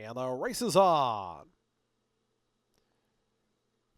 And the race is on.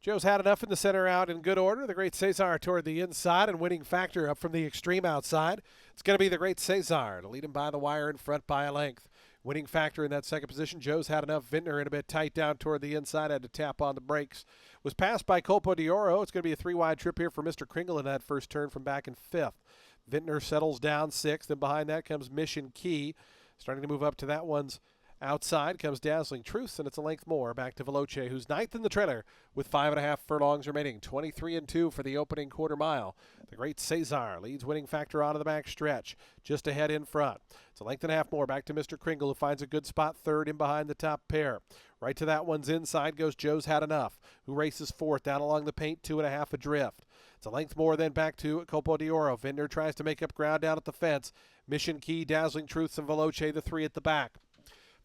Joe's had enough in the center out in good order. The Great Cesar toward the inside, and Winning Factor up from the extreme outside. It's going to be the Great Cesar to lead him by the wire in front by a length. Winning Factor in that second position. Joe's had enough. Vintner in a bit tight down toward the inside. Had to tap on the brakes. Was passed by Colpo de Oro. It's going to be a three-wide trip here for Mr. Kringle in that first turn from back in fifth. Vintner settles down sixth, and behind that comes Mission Key. Starting to move up to that one's outside comes Dazzling Truth, and it's a length more back to Veloce, who's ninth in the trailer with 5.5 furlongs remaining. 23-2 for the opening quarter mile. The Great Cesar leads Winning Factor onto the back stretch, just ahead in front. It's a length and a half more back to Mr. Kringle, who finds a good spot third in behind the top pair. Right to that one's inside goes Joe's Had Enough, who races fourth down along the paint, 2.5 adrift. It's a length more then back to Colpo de Oro. Vintner tries to make up ground down at the fence. Mission Key, Dazzling Truths, and Veloce, the three at the back.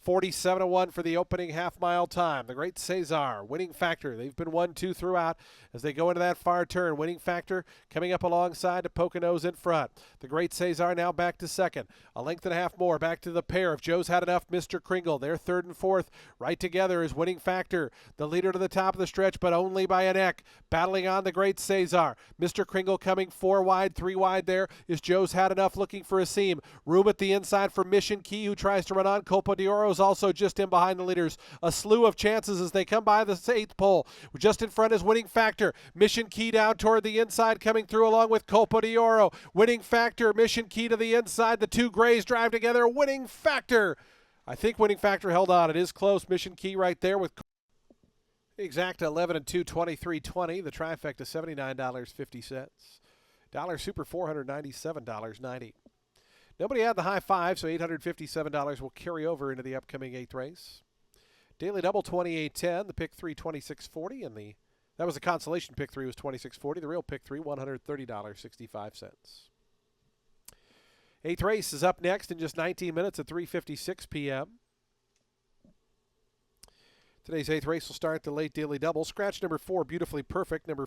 47-1 for the opening half-mile time. The Great Cesar, Winning Factor. They've been 1-2 throughout as they go into that far turn. Winning Factor coming up alongside to Poconos in front. The Great Cesar now back to second. A length and a half more back to the pair of Joe's Had Enough, Mr. Kringle. They're third and fourth. Right together is Winning Factor, the leader to the top of the stretch, but only by a neck. Battling on the Great Cesar. Mr. Kringle coming four wide, three wide there is Joe's Had Enough looking for a seam. Room at the inside for Mission Key, who tries to run on. Colpo de Oro also just in behind the leaders. A slew of chances as they come by the eighth pole. Just in front is Winning Factor. Mission Key down toward the inside coming through along with Colpo de Oro. Winning Factor, Mission Key to the inside. The two grays drive together. Winning Factor. I think Winning Factor held on. It is close. Mission Key right there with exact 11-2, 23-20. The trifecta $79.50. Dollar Super $497.90. Nobody had the high five, so $857 will carry over into the upcoming eighth race. Daily double 28.10, the pick 3 26.40, and that was the consolation pick 3 was 26.40. The real pick 3 $130.65. Eighth race is up next in just 19 minutes at 3:56 p.m. Today's eighth race will start the late daily double. Scratch number 4, Beautifully Perfect. Number